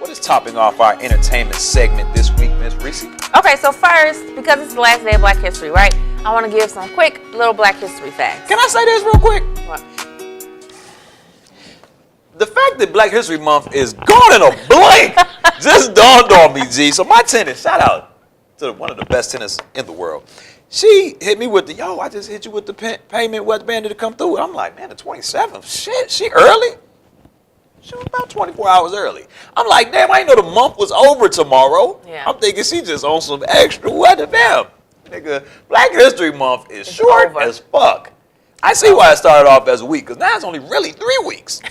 What is topping off our entertainment segment this week, Miss Reese? Okay, so first, because it's the last day of Black History, right? I want to give some quick little Black History facts. Can I say this real quick? What? The fact that Black History Month is gone in a blink just dawned on me, G. So my tenant, shout out to one of the best tenants in the world. She hit me with the, I just hit you with the payment. What band did it come through? I'm like, man, the 27th. Shit, she early? She was about 24 hours early. I'm like, damn, I didn't know the month was over tomorrow. Yeah. I'm thinking she just on some extra. What the damn? Nigga, Black History Month is short as fuck. I see why it started off as a week, because now it's only really 3 weeks.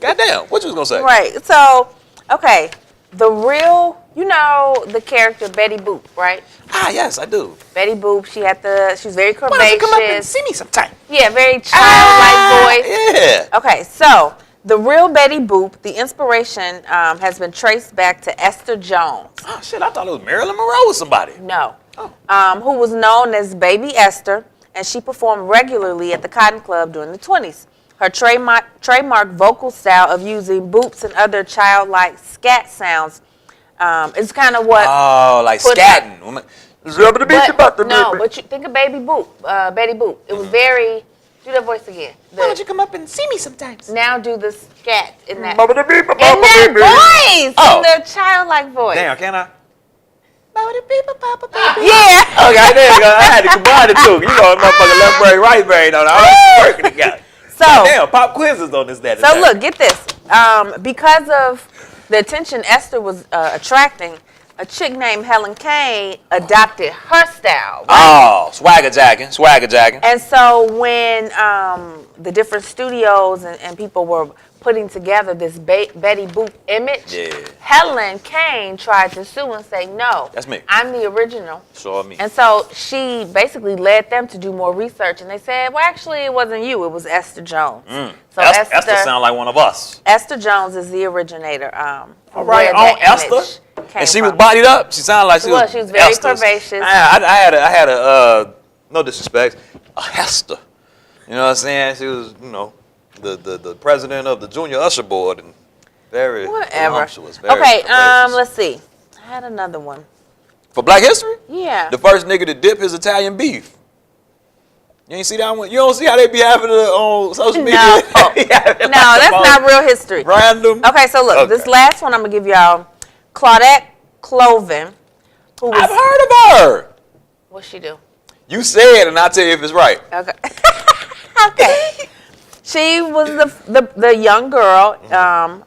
Goddamn, what you was going to say? Right, so, okay, the real, you know the character Betty Boop, right? Ah, yes, I do. Betty Boop, she was very curvaceous. Why don't you come up and see me sometime? Yeah, very childlike voice. Yeah. Okay, so the real Betty Boop, the inspiration has been traced back to Esther Jones. Oh, shit, I thought it was Marilyn Monroe or somebody. No. Who was known as Baby Esther, and she performed regularly at the Cotton Club during the 20s. Her trademark vocal style of using boops and other childlike scat sounds is kind of what... Oh, like scatting. But you think of Baby Boop, Betty Boop. It was very... Do that voice again. Why don't you come up and see me sometimes? Now do the scat in that voice! In the childlike voice. Damn, can I? Yeah. Okay, there you go. I had to combine the two. You know, motherfucking left brain, right brain on it. I was working together. So, damn, pop quizzes on this, that. So look, get this. Because of the attention Esther was attracting, a chick named Helen Kane adopted her style. Right? Oh, swagger jacking. And so when the different studios and people were putting together this Betty Boop image, Helen Kane tried to sue and say, no, that's me. I'm the original. Sure me. And so she basically led them to do more research, and they said, well, actually, it wasn't you, it was Esther Jones. So Esther sound like one of us. Esther Jones is the originator. All right, on Esther. And she was bodied up. She sounded like she was. She was very curvaceous. I had a no disrespect, a Hester. You know what I'm saying? She was, the president of the Junior Usher Board and very voluptuous. Okay, let's see. I had another one. For Black History? Yeah. The first nigga to dip his Italian beef. You ain't see that one? You don't see how they be having it on social media? No, that's not real history. Random. Okay, so look, this last one I'm going to give y'all. Claudette Cloven. I've heard of her. What'd she do? You said, and I'll tell you if it's right. Okay. Okay. She was the young girl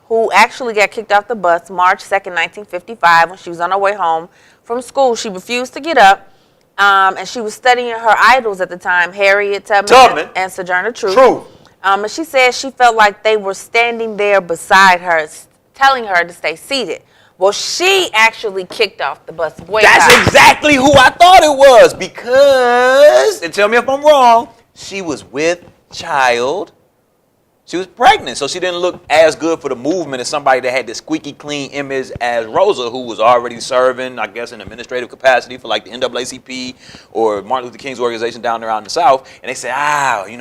who actually got kicked off the bus March 2nd, 1955, when she was on her way home from school. She refused to get up, and she was studying her idols at the time, Harriet Tubman. And Sojourner Truth. And she said she felt like they were standing there beside her, telling her to stay seated. Well, she actually kicked off the bus. That's exactly who I thought it was, because, and tell me if I'm wrong, she was with child. She was pregnant, so she didn't look as good for the movement as somebody that had this squeaky clean image as Rosa, who was already serving, I guess, in administrative capacity for like the NAACP or Martin Luther King's organization down there out in the South. And they said,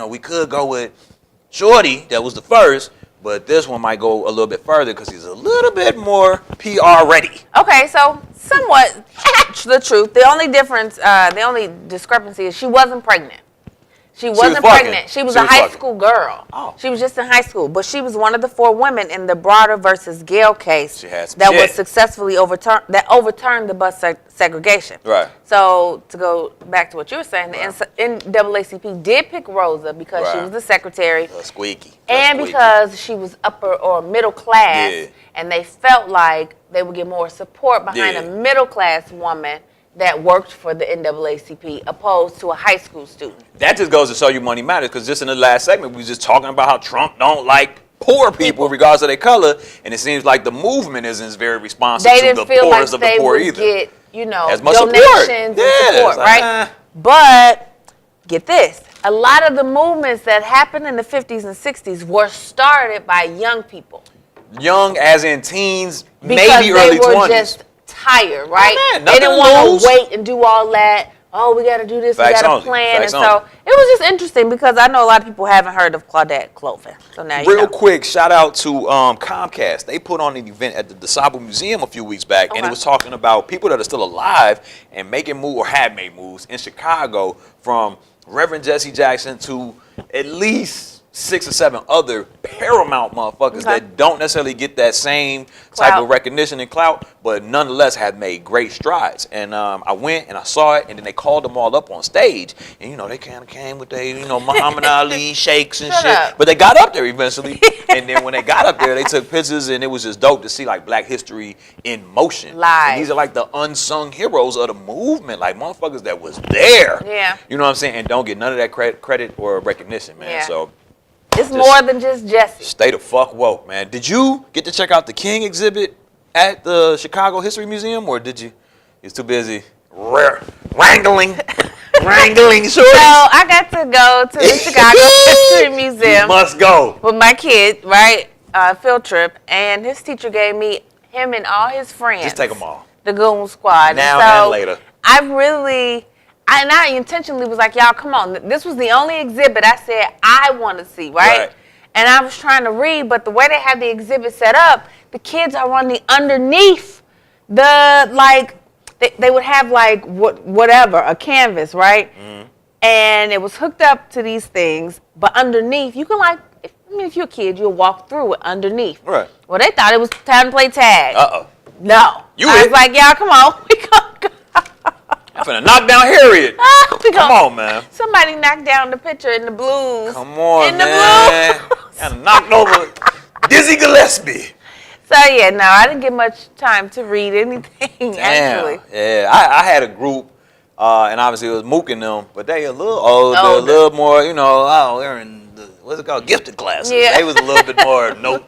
we could go with Shorty, that was the first, but this one might go a little bit further because he's a little bit more PR ready. Okay, so somewhat the truth. The only difference, the only discrepancy is she wasn't pregnant. She wasn't pregnant. She was a high school girl. Oh. She was just in high school. But she was one of the 4 women in the Broader versus Gale case that was successfully overturned the bus segregation. Right. So to go back to what you were saying, the NAACP did pick Rosa because she was the secretary. Squeaky. And because she was upper or middle class, and they felt like they would get more support behind a middle class woman that worked for the NAACP opposed to a high school student. That just goes to show you money matters, because just in the last segment, we were just talking about how Trump don't like poor people regardless of their color, and it seems like the movement isn't very responsive to the poorest of the poor either. They didn't feel like they would get, as much donations and support, right? But get this, a lot of the movements that happened in the 50s and 60s were started by young people. Young as in teens, because maybe early 20s. Because they were just tired, right? Man, they didn't want to wait and do all that oh, we got to do this, Facts we got only. to plan. Facts And so only. it was just interesting because I know a lot of people haven't heard of Claudette Cloven. So now you Real know. quick, shout out to Comcast. They put on an event at the DeSable Museum a few weeks back, and it Okay. was talking about people that are still alive and making moves or have made moves in Chicago, from Reverend Jesse Jackson to at least 6 or 7 other paramount motherfuckers Okay. that don't necessarily get that same type Clout. of recognition and clout, but nonetheless have made great strides. And I went and I saw it, and then they called them all up on stage, and you know they kind of came with they Muhammad Ali shakes and Shut shit, up. but they got up there eventually. And then when they got up there, they took pictures, and it was just dope to see like Black history in motion. Live. And these are like the unsung heroes of the movement, like motherfuckers that was there. Yeah. You know what I'm saying? And don't get none of that credit or recognition, man. Yeah. So It's just more than just Jesse. stay the fuck woke, man. Did you get to check out the King exhibit at the Chicago History Museum, or did you? You was too busy wrangling shorties. So I got to go to the Chicago History Museum. You must go. With my kid, right? Field trip, and his teacher gave me him and all his friends. Just take them all. The Goon Squad. Now so and later. I intentionally was like, y'all, come on. This was the only exhibit I said I want to see, right? And I was trying to read, but the way they had the exhibit set up, the kids are running underneath the, like, they would have, like, whatever, a canvas, right? Mm-hmm. And it was hooked up to these things, but underneath, you can, like, if you're a kid, you'll walk through it underneath. Right. Well, they thought it was time to play tag. Uh-oh. No. You I it. was like, y'all, come on. We gonna go. I'm finna knock down Harriet. We Come gonna- on, man. Somebody knocked down the picture in the blues. Come on, in the man. blues. And knocked over Dizzy Gillespie. So, yeah, no, I didn't get much time to read anything, actually. Yeah, I had a group, and obviously it was Mook and them, but they a little older, a Older. little more, they're in the, what's it called, gifted classes. Yeah. They was a little bit more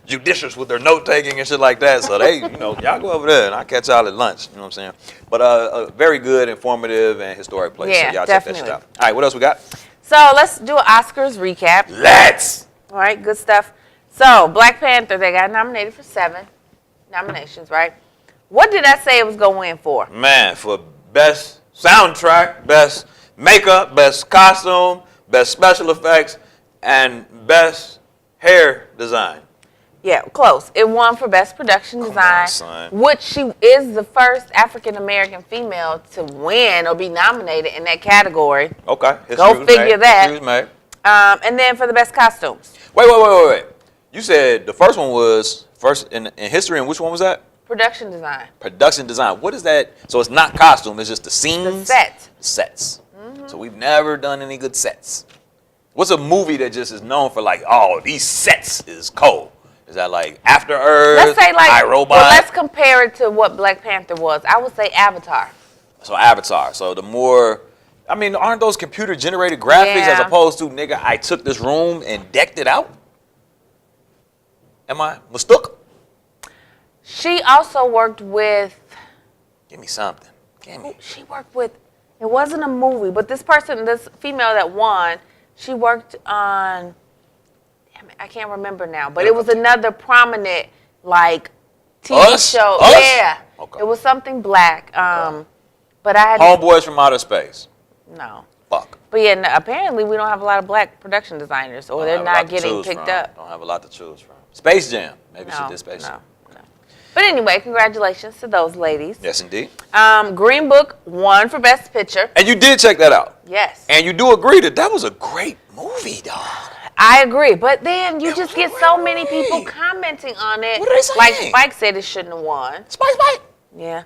judicious with their note taking and shit like that. So they, y'all go over there and I'll catch y'all at lunch. You know what I'm saying? But a very good, informative, and historic place. Yeah, so y'all definitely. check that shit out. All right, what else we got? So, let's do an Oscars recap. Let's. All right, good stuff. So, Black Panther, they got nominated for 7 nominations, right? What did I say it was going to win for? Man, for best soundtrack, best makeup, best costume, best special effects, and best hair design. Yeah, close. It won for Best Production Design, son. which she is the first African-American female to win or be nominated in that category. Okay. Go History was figure made. that. History was made. And then for the Best Costumes, Wait. You said the first one was first in history, and which one was that? Production Design, Production design. What is that? So it's not costume, it's just the scenes? the set. Sets. So we've never done any good sets. What's a movie that just is known for like, oh, these sets is cold? Is that like After Earth, Let's say like, iRobot? well, let's compare it to what Black Panther was. I would say Avatar. So Avatar. So the more, aren't those computer generated graphics as Yeah. opposed to, nigga, I took this room and decked it out? Am I mistook? She also worked with, Give me something. Give me. she worked with, it wasn't a movie, but this female that won, she worked on, damn it, I can't remember now, but it was another prominent, like, TV Us? show. Us? Yeah. Okay. It was something black. But I had, Homeboys from Outer Space. no. Fuck. But yeah, no, apparently we don't have a lot of black production designers, or they're Don't have a lot not to getting choose picked from. up. Don't have a lot to choose from. Space Jam. Maybe she No, did Space Jam. no. But anyway, congratulations to those ladies. Yes, indeed. Green Book won for Best Picture. And you did check that out. Yes. And you do agree that was a great movie, dog. I agree, but then you It just was get a so great many people movie. commenting on it. What are they saying? Like Spike said it shouldn't have won. Spike. Yeah.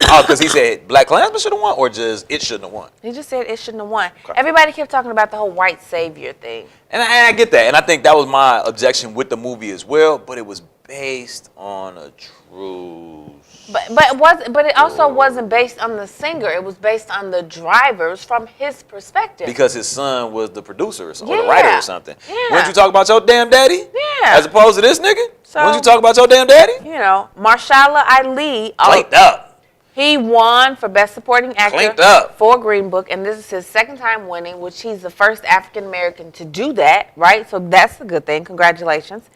Oh, because he said Black Klansman should have won, or just it shouldn't have won. He just said it shouldn't have won. Okay. Everybody kept talking about the whole white savior thing. And I get that, and I think that was my objection with the movie as well. But it was based on a true. But it also wasn't based on the singer. It was based on the drivers from his perspective. Because his son was the producer or the Yeah. writer or something. Yeah. Wouldn't you talk about your damn daddy? Yeah. As opposed to this nigga? So- Wouldn't you talk about your damn daddy? You know, Marshala Ali. Clanked up. He won for Best Supporting Actor Clanked up. for Green Book, and this is his second time winning, which he's the first African American to do that, right? So that's a good thing. Congratulations.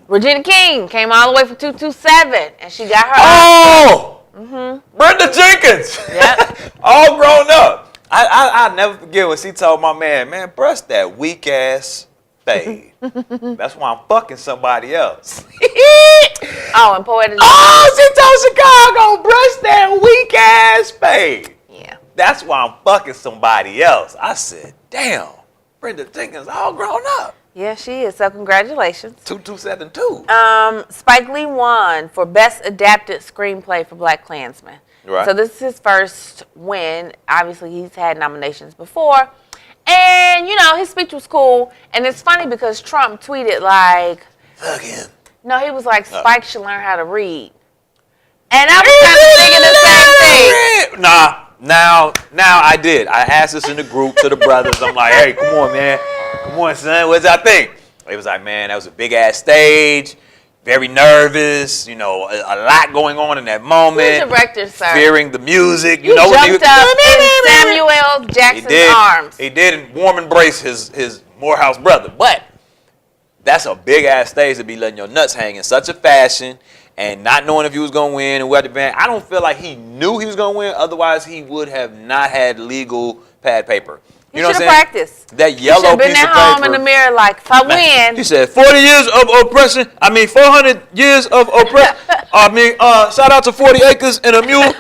Regina King came all the way from 227, and she got her. Oh! Brenda Jenkins. Yep. All grown up. I'll never forget when she told my man, brush that weak ass fade. That's why I'm fucking somebody else. Oh, and Poetic. Oh, she told Chicago, brush that weak ass fade. Yeah. That's why I'm fucking somebody else. I said, damn, Brenda Jenkins all grown up. Yeah, she is. So congratulations. 2272. Spike Lee won for Best Adapted Screenplay for BlacKkKlansman. Right. So this is his first win. Obviously, he's had nominations before. And, you know, his speech was cool. And it's funny because Trump tweeted like... Fuck him. No, he was like, Spike should learn how to read. And I was kind of thinking the same thing. Nah, now I did. I asked this in the group to the brothers. I'm like, hey, come on, man. Come on, son. What's that thing? They was like, man, that was a big-ass stage. Very nervous. You know, a lot going on in that moment. Who's your director, sir? Fearing the music. You know, jumped up in Samuel Jackson's arms. He did warm embrace his Morehouse brother. But that's a big-ass stage to be letting your nuts hang in such a fashion and not knowing if he was going to win and what the band. I don't feel like he knew he was going to win. Otherwise, he would have not had legal pad paper. You know what I'm saying? Practiced. That yellow piece of paper. He should have been at home in the mirror like, if I win. He said, 40 years of oppression. 400 years of oppression. Shout out to 40 acres and a mule.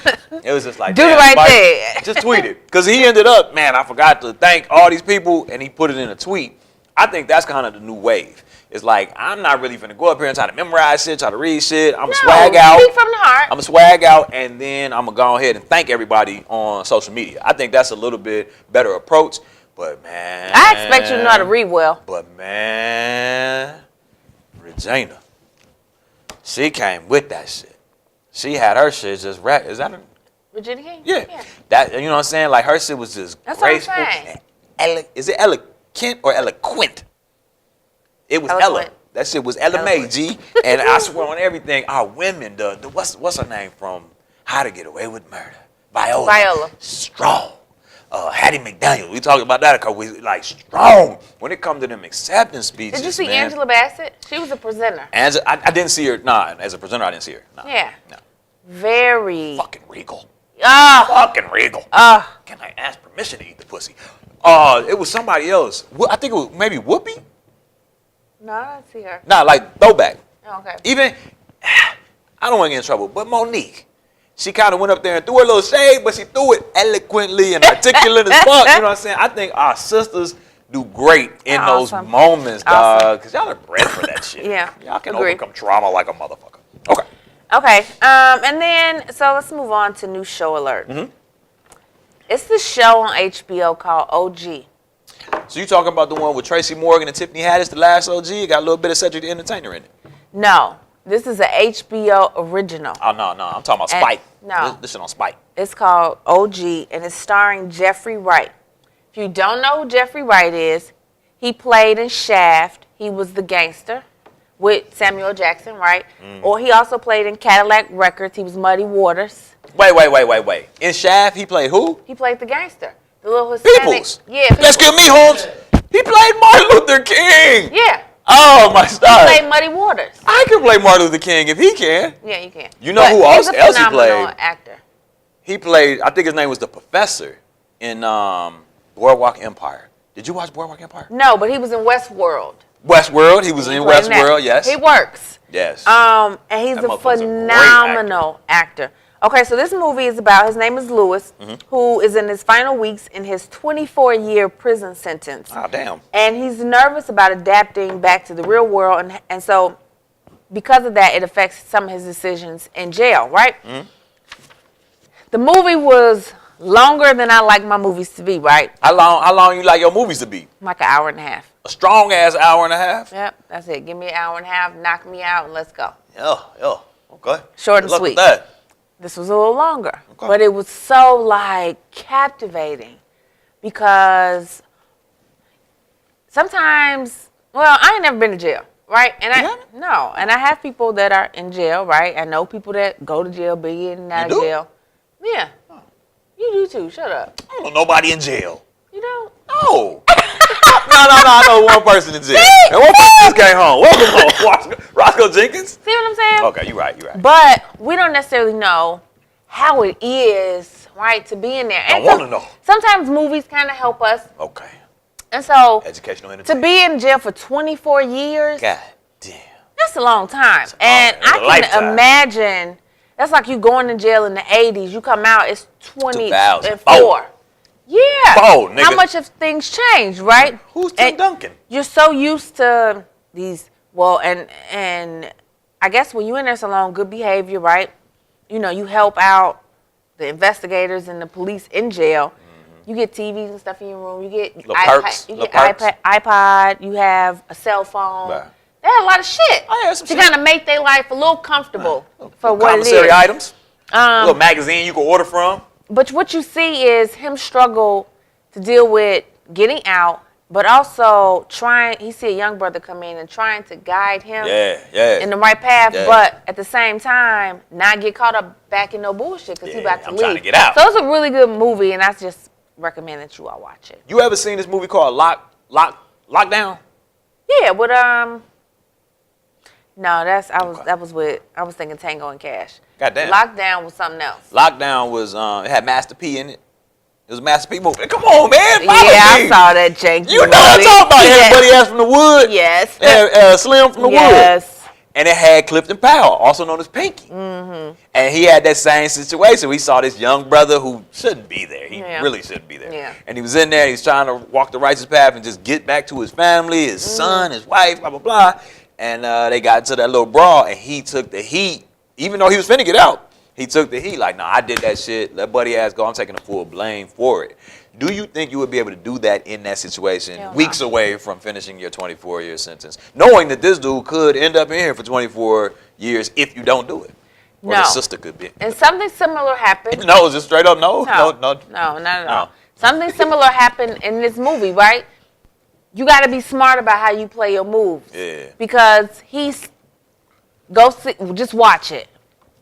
It was just like, do it right there. Just tweet it. Because he ended up, man, I forgot to thank all these people, and he put it in a tweet. I think that's kind of the new wave. It's like, I'm not really finna go up here and try to memorize shit, try to read shit. I'm going to swag out. Speak from the heart. I'm going to swag out, and then I'm going to go ahead and thank everybody on social media. I think that's a little bit better approach. But, man. I expect you to know how to read well. But, man, Regina, she came with that shit. She had her shit just rap. Is that her? Regina King? Yeah. That, you know what I'm saying? Like, her shit was just that's graceful. What I'm saying. Is it eloquent or eloquent? It was Ella. That shit was Ella May, G. And I swear on everything, our women, what's her name from How to Get Away with Murder? Viola. Strong. Hattie McDaniel. We talked about that because we like strong when it comes to them acceptance speeches. Did you see man. Angela Bassett? She was a presenter. I didn't see her. Nah, as a presenter, I didn't see her. Nah, yeah. No. Very. Fucking regal. Fucking regal. Can I ask permission to eat the pussy? It was somebody else. I think it was maybe Whoopi. No, I didn't see her. Nah, like throwback. Oh, okay. Even, I don't want to get in trouble, but Monique, she kind of went up there and threw a little shade, but she threw it eloquently and articulate as fuck. You know what I'm saying? I think our sisters do great in those moments, dog. Because y'all are bred for that shit. Yeah. Y'all can overcome trauma like a motherfucker. Okay. Okay. And then, so let's move on to new show alert. Mm-hmm. It's the show on HBO called OG. So you talking about the one with Tracy Morgan and Tiffany Haddish, the last OG? It got a little bit of Cedric the Entertainer in it. No. This is an HBO original. Oh, no. I'm talking about Spike. No. This shit on Spike. It's called OG, and it's starring Jeffrey Wright. If you don't know who Jeffrey Wright is, he played in Shaft. He was the gangster with Samuel Jackson, right? Or he also played in Cadillac Records. He was Muddy Waters. Wait. In Shaft, he played who? He played the gangster. The little Hispanic. Peoples. Yeah. Peoples. Let's get me, Holmes. He played Martin Luther King. Yeah. Oh, my star. He played Muddy Waters. I can play Martin Luther King if he can. Yeah, you can. You know who else he played? He's a phenomenal actor. He played, I think his name was the Professor in Boardwalk Empire. Did you watch Boardwalk Empire? No, but he was in Westworld. Westworld. He was in Westworld, yes. He works. Yes. And he's a phenomenal actor. Okay, so this movie is about, his name is Lewis, who is in his final weeks in his 24-year prison sentence. Oh, damn. And he's nervous about adapting back to the real world. And so because of that, it affects some of his decisions in jail, right? The movie was longer than I like my movies to be, right? How long you like your movies to be? Like an hour and a half. A strong-ass hour and a half? Yep, that's it. Give me an hour and a half, knock me out, and let's go. Yeah. Okay. Short and sweet. With that. This was a little longer, but it was so like captivating because sometimes, well, I ain't never been to jail, right? And and I have people that are in jail, right? I know people that go to jail, be in and out of jail. Yeah, you do too. Shut up. I don't know nobody in jail. You don't? No. No. I know one person in jail. And one person just came home. Welcome home, Roscoe Jenkins. See what I'm saying? Okay, you're right. But we don't necessarily know how it is, right, to be in there. I want to know. Sometimes movies kind of help us. Okay. And so, Educational to entertainment. be in jail for 24 years, God damn. that's a long time. And it's a I can lifetime. imagine, that's like you going to jail in the 80s. You come out, it's 2004. 2004. Yeah. Four, nigga. How much have things changed, right? Who's Tim And Duncan? You're so used to these, well, and I guess when you're in there so long, good behavior, right? You know, you help out the investigators and the police in jail. You get TVs and stuff in your room. You get perks. You get iPod. You have a cell phone. Right. They had a lot of shit Some to shit. kind of make their life a little comfortable for what it Commissary is. items. Little magazine you can order from. But what you see is him struggle to deal with getting out, but also trying. He see a young brother come in and trying to guide him in the right path, but at the same time not get caught up back in no bullshit because he about to I'm leave. trying to get out. So it's a really good movie, and I just recommend that you all watch it. You ever seen this movie called Lockdown? Yeah, but no, I was thinking Tango and Cash. Goddamn. Lockdown was something else. Lockdown was it had Master P in it. It was a Master P movie. Come on, man. Yeah, I saw that janky You know what I'm talking about. Yes. Everybody else from the Wood. Yes. And, Slim from the Wood. Yes. And it had Clifton Powell, also known as Pinky. Mm-hmm. And he had that same situation. We saw this young brother who shouldn't be there. He really shouldn't be there. Yeah. And he was in there. He was trying to walk the righteous path and just get back to his family, his son, his wife, blah, blah, blah. And they got into that little brawl, and he took the heat. Even though he was finna get out, he took the heat. Like, nah, I did that shit. Let buddy ass go. I'm taking the full blame for it. Do you think you would be able to do that in that situation, weeks away from finishing your 24-year sentence, knowing that this dude could end up in here for 24 years if you don't do it? Or the sister could be. And something similar happened. No, just straight up no? No, not at all. Something similar happened in this movie, right? You got to be smart about how you play your moves. Yeah. Because just watch it.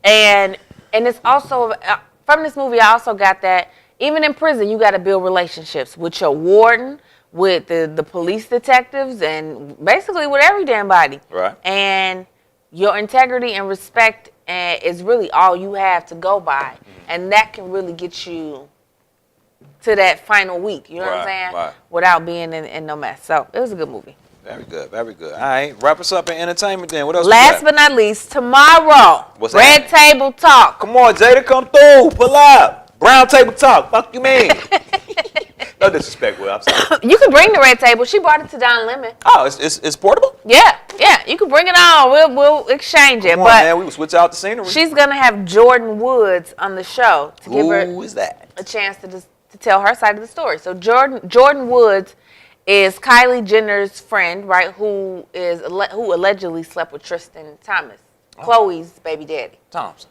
And it's also, from this movie, I also got that even in prison, you got to build relationships with your warden, with the police detectives, and basically with every damn body. Right. And your integrity and respect is really all you have to go by. And that can really get you to that final week, you know what I'm saying? Right. Without being in no mess. So it was a good movie. Very good, very good. All right, wrap us up in entertainment then. What else? Last but not least, tomorrow, What's Red that? Table Talk. Come on, Jada, come through. Pull up. Brown table talk. Fuck you mean? No disrespect, Will. I'm sorry. You can bring the Red Table. She brought it to Don Lemon. Oh, it's portable? Yeah. You can bring it on. We'll exchange it. Come on, But man. We will switch out the scenery. she's gonna have Jordyn Woods on the show to give her Who is that? a chance to tell her side of the story. So Jordyn Woods is Kylie Jenner's friend, right? Who allegedly slept with Tristan Thomas, Khloe's baby daddy. Thompson.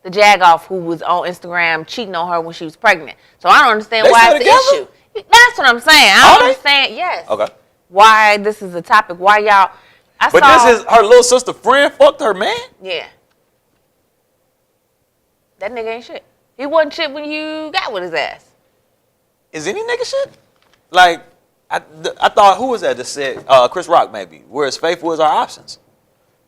The jagoff who was on Instagram cheating on her when she was pregnant. So I don't understand They why still it's together? an issue. That's what I'm saying. I don't understand. Yes. Okay. Why this is a topic? Why y'all? This is her little sister friend fucked her man? Yeah. That nigga ain't shit. He wasn't shit when you got with his ass. Is any nigga shit? Like, I thought, who was that that said, Chris Rock maybe, we're as faithful as our options.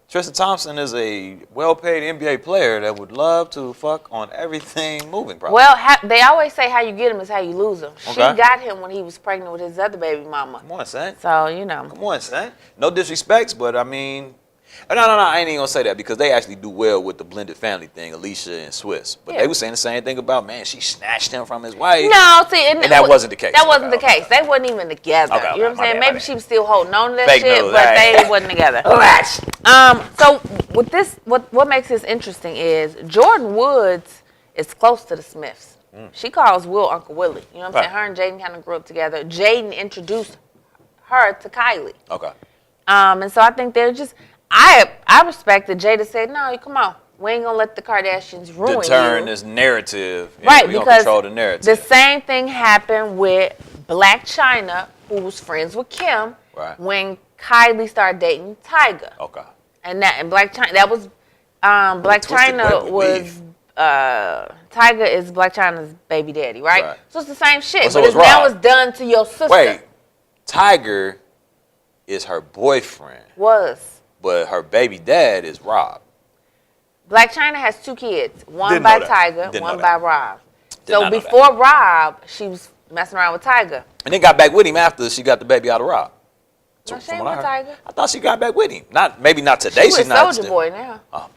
Tristan Thompson is a well-paid NBA player that would love to fuck on everything moving, probably. Well, they always say how you get him is how you lose him. Okay. She got him when he was pregnant with his other baby mama. Come on, son. So, you know. Come on, son. No disrespects, but I mean, no, I ain't even gonna say that because they actually do well with the blended family thing, Alicia and Swiss. But they were saying the same thing about, man, she snatched him from his wife. No, see, and that wasn't the case. That wasn't the case. They wasn't even together. Okay, you know what I'm saying? my Maybe bad. she was still holding on to that Fake shit, news, but right. they wasn't together. So with this, what makes this interesting is Jordyn Woods is close to the Smiths. She calls Will Uncle Willie. You know what I'm saying? Her and Jaden kind of grew up together. Jaden introduced her to Kylie. Okay. And so I think they're just, I respect that Jada said, no, come on. We ain't gonna let the Kardashians ruin Turn you. this narrative. Right, we gonna because control the narrative. the same thing happened with Black China, who was friends with Kim, when Kylie started dating Tyga. Okay. And Black China, that was Black China was Tyga is Black China's baby daddy, right? So it's the same shit, so but it's now Rob. it's done to your sister. Wait, Tiger is her boyfriend, Was. but her baby dad is Rob. Blac Chyna has 2 kids. One Didn't by know that. Tyga, Didn't one know by that. Rob. Did So not know before Rob, she was messing around with Tyga. And then got back with him after she got the baby out of Rob. No, she From ain't what with I heard. Tyga. I thought she got back with him. Maybe not today. She She's with not. Soulja Boy now. Oh.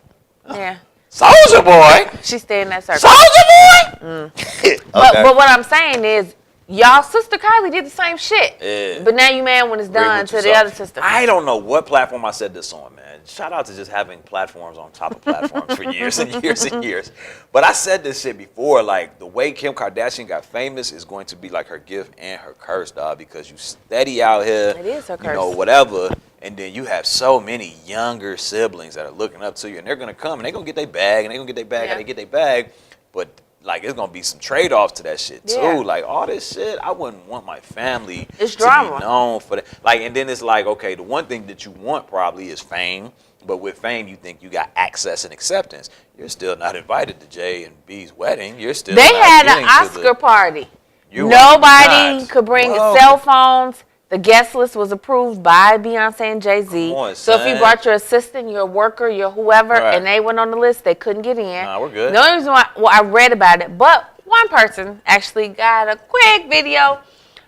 Yeah. Soulja Boy. She stay in that circle. Soulja Boy. Okay. But what I'm saying is, y'all sister Kylie did the same shit. Yeah. But now you mad when it's done to the other sister. I don't know what platform I said this on, man. Shout out to just having platforms on top of platforms for years and years and years. But I said this shit before, like the way Kim Kardashian got famous is going to be like her gift and her curse, dog, because you steady out here. It is her curse. You know, whatever. And then you have so many younger siblings that are looking up to you, and they're gonna come and they're gonna get their bag, and they're gonna get their bag, and they get their bag. But like, it's gonna be some trade-offs to that shit too. Yeah. Like all this shit, I wouldn't want my family It's to drama. be known for that. Like, and then it's like, okay, the one thing that you want probably is fame, but with fame, you think you got access and acceptance. You're still not invited to J and B's wedding. You're still. They not had getting an to Oscar party. You are Nobody not. could bring Whoa. cell phones. The guest list was approved by Beyonce and Jay-Z. Come on, So if you son. brought your assistant, your worker, your whoever, Right. and they went on the list, they couldn't get in. Nah, we're good. The only reason why, well, I read about it, but one person actually got a quick video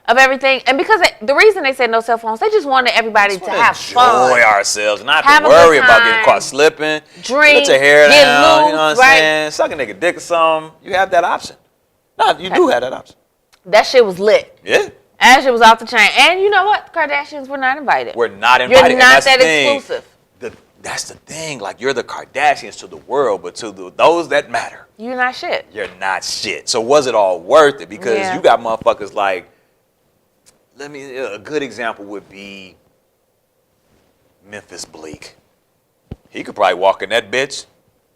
of everything. And because the reason they said no cell phones, they just wanted everybody to have fun. Enjoy ourselves, not Have to a good worry about getting time. caught slipping. Drink, Let your hair get down. loose, You know what I'm right? saying? Suck a nigga dick or something. You have that option. No, you do have that option. That shit was lit. Yeah. That shit was off the chain. And you know what? Kardashians were not invited. We're not invited. You're and not that's the that thing. exclusive. That's the thing. Like, you're the Kardashians to the world, but to those that matter, You're not shit. you're not shit. So was it all worth it? Because Yeah. you got motherfuckers like, a good example would be Memphis Bleak. He could probably walk in that bitch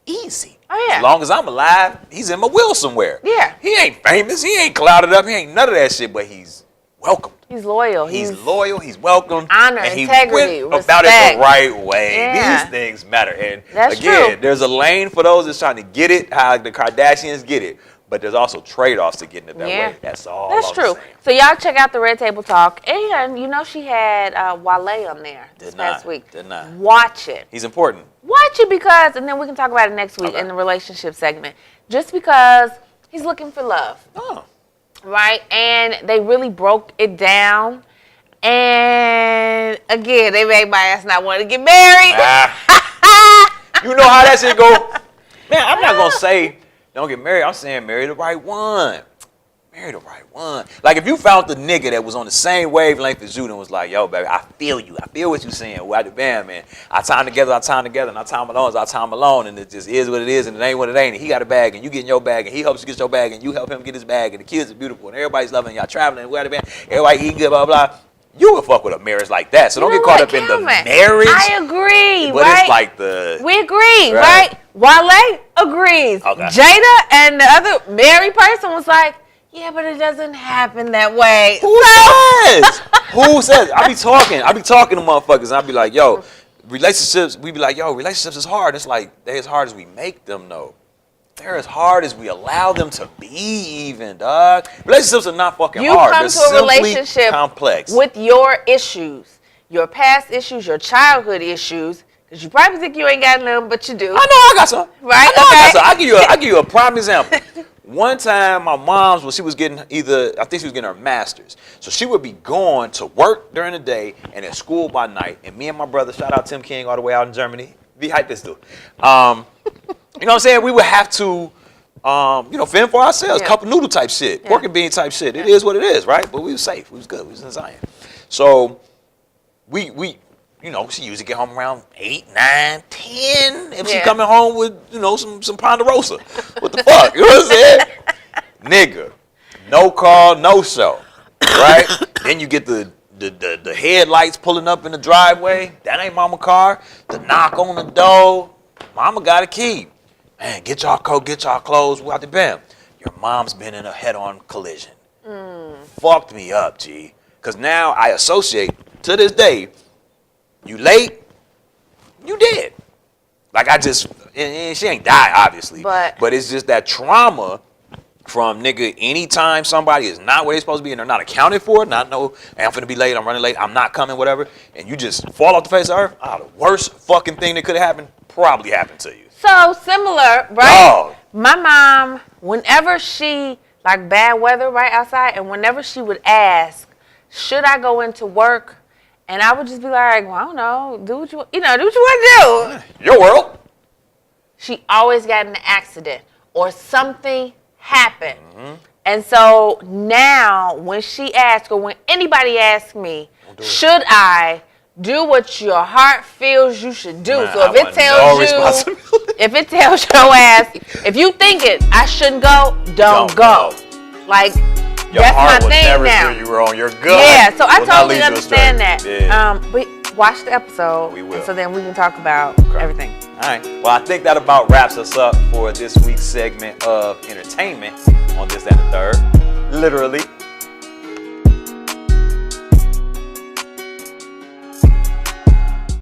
easy. Oh, yeah. As long as I'm alive, he's in my will somewhere. Yeah. He ain't famous. He ain't clouded up. He ain't none of that shit, but he's welcomed. He's loyal. He's loyal. He's welcomed. Honor, and he integrity, went about it respect. the right way. Yeah. These things matter. And That's again, true. there's a lane for those that's trying to get it, how the Kardashians get it. But there's also trade-offs to getting it that Yeah. way. That's all. That's I'm true. saying. So y'all check out the Red Table Talk. And you know she had Wale on there this Did past not. week. Did not. Watch it. He's important. Watch it because, and then we can talk about it next week Okay. in the relationship segment. Just because he's looking for love, Oh. right? And they really broke it down. And again, they made my ass not want to get married. You know how that shit go. Man, I'm not going to say don't get married. I'm saying marry the right one. Marry the right one. Like, if you found the nigga that was on the same wavelength as you and was like, yo, baby, I feel you. I feel what you're saying. Well, bam, man. Our time together, and our time alone is our time alone. And it just is what it is, and it ain't what it ain't. And he got a bag, and you getting your bag, and he helps you get your bag, and you help him get his bag, and the kids are beautiful, and everybody's loving y'all traveling, bam, everybody eating good, blah, blah. You would fuck with a marriage like that. So don't You get know caught what, up in the Cameron? marriage. I agree, But right? it's like the... We agree, Right. right? Wale agrees. Okay. Jada and the other married person was like, yeah, but it doesn't happen that way. Who says? Who says? I be talking to motherfuckers, and I be like, yo, relationships, we be like, yo, relationships is hard. It's like, they're as hard as we make them, though. They're as hard as we allow them to be, even, dog. Relationships are not fucking You hard. come They're to a simply relationship complex. with your issues, your past issues, your childhood issues, because you probably think you ain't got none, but you do. I know I got some. Right? I know I got Okay. some. I give you a prime example. One time, my mom's, she was getting I think she was getting her master's. So she would be going to work during the day and at school by night. And me and my brother, shout out Tim King all the way out in Germany. Wie hype this dude. You know what I'm saying? We would have to, fend for ourselves. Yeah. Cup of noodle type shit. Yeah. Pork and bean type shit. It is what it is, right? But we was safe. We was good. We was in Zion. So we she usually get home around 8, 9, 10. If she Yeah. coming home with, some Ponderosa. What the fuck? You know what I'm saying? Nigga. No call, no show. Right? Then you get the headlights pulling up in the driveway. That ain't mama car. The knock on the door. Mama got a key. Man, get y'all coat, get y'all clothes. We out the bam. Your mom's been in a head-on collision. Fucked me up, G. Because now I associate, to this day, you late, you dead. Like, and she ain't died, obviously. But it's just that trauma from nigga, anytime somebody is not where they supposed to be and they're not accounted for, not know, hey, I'm finna be late, I'm running late, I'm not coming, whatever, and you just fall off the face of earth, the worst fucking thing that could have happened probably happened to you. So similar, right? Dog. My mom, whenever she, like bad weather right outside, and whenever she would ask, should I go into work? And I would just be like, well, I don't know, do what you want to do. Your world. She always got in an accident or something happened. And so now when she asks, or when anybody asks me, should I do what your heart feels you should do? Man, so if it tells your ass, if you think it, I shouldn't go, don't go. Like, your that's heart my will thing never now. steer you wrong. Your gut Yeah, so I will not totally lead you understand astray. that. Yeah. But watch the episode. We will. So then we can talk about everything. All right. Well, I think that about wraps us up for this week's segment of entertainment on This, That, and the Third. Literally.